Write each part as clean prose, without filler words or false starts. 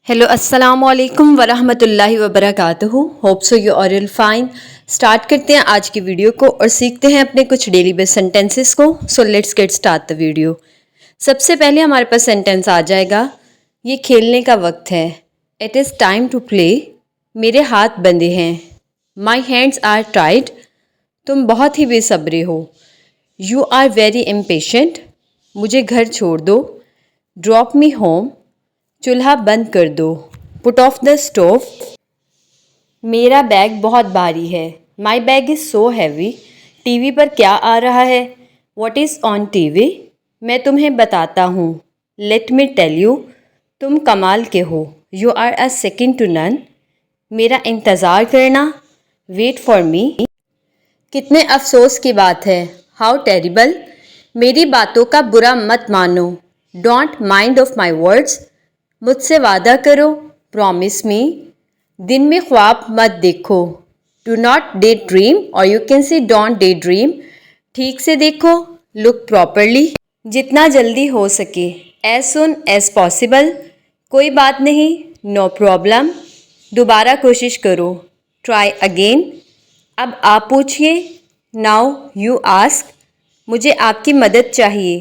Hello अस्सलाम वालेकुम वरहमतुल्लाहि वबरकातुहू। Hope so you are all fine. Start करते हैं आज की वीडियो को और सीखते हैं अपने कुछ डेली बेस सेंटेंसेस को। So let's get start the video. सबसे पहले हमारे पास सेंटेंस आ जाएगा, ये खेलने का वक्त है। It is time to play. मेरे हाथ बंधे हैं। My hands are tied. तुम बहुत ही बेसब्रे हो। You are very impatient. मुझे घर छोड़ दो। Drop me home. चूल्हा बंद कर दो। Put off the stove. मेरा बैग बहुत भारी है। My bag is so heavy. TV पर क्या आ रहा है? What is on TV? मैं तुम्हें बताता हूँ। Let me tell you. तुम कमाल के हो। You are a second to none. मेरा इंतज़ार करना। Wait for me. कितने अफसोस की बात है। How terrible. मेरी बातों का बुरा मत मानो। Don't mind of my words. मुझसे वादा करो। Promise me. दिन में ख्वाब मत देखो। डू नॉट डे ड्रीम और you can see don't daydream. ठीक से देखो। Look properly. जितना जल्दी हो सके। As soon as possible. कोई बात नहीं। No problem. दोबारा कोशिश करो। Try again. अब आप पूछिए। Now you ask. मुझे आपकी मदद चाहिए।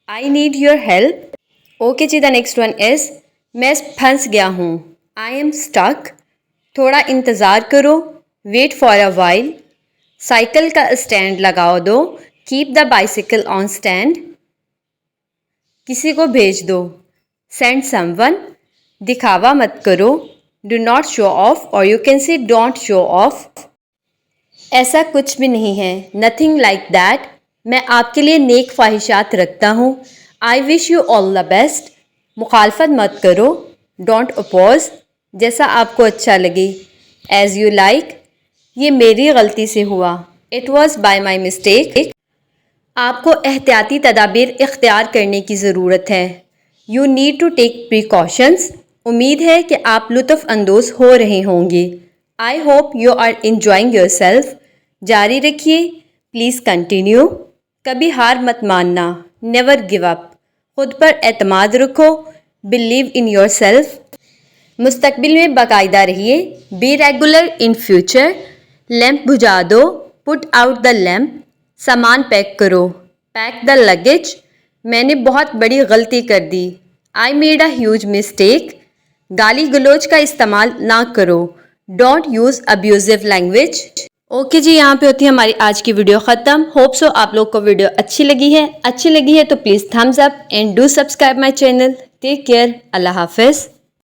I need your help. Okay ji, the next one is, मैं फंस गया हूँ। I am stuck. थोड़ा इंतज़ार करो। Wait for a while. Cycle का स्टैंड लगाओ दो। Keep the bicycle on stand. किसी को भेज दो। Send someone. दिखावा मत करो। डू नॉट शो ऑफ और you can say don't show off. ऐसा कुछ भी नहीं है। Nothing like that. मैं आपके लिए नेक ख्वाहिशात रखता हूँ। I wish you all the best. मुखालफत मत करो। Don't oppose. जैसा आपको अच्छा लगे। As you like. ये मेरी गलती से हुआ। It was by my mistake. आपको एहतियाती तदाबीर इख्तियार करने की ज़रूरत है। You need to take precautions. उम्मीद है कि आप लुत्फ़ अंदोज़ हो रहे होंगे। I hope you are enjoying yourself. जारी रखिए। Please continue. कभी हार मत मानना। Never give up. खुद पर एतमाद रखो। Believe in yourself. मुस्तकबिल में बाकायदा रहिए। Be regular in future. Lamp बुझा दो। Put out the lamp. सामान पैक करो। Pack the luggage. मैंने बहुत बड़ी गलती कर दी। I made a huge mistake. गाली गलौज का इस्तेमाल ना करो। Don't use abusive language. Okay ji, यहाँ पे होती है हमारी आज की वीडियो ख़त्म। होप सो आप लोग को वीडियो अच्छी लगी है तो please thumbs up and do subscribe my channel. Take care. अल्लाह हाफिज़।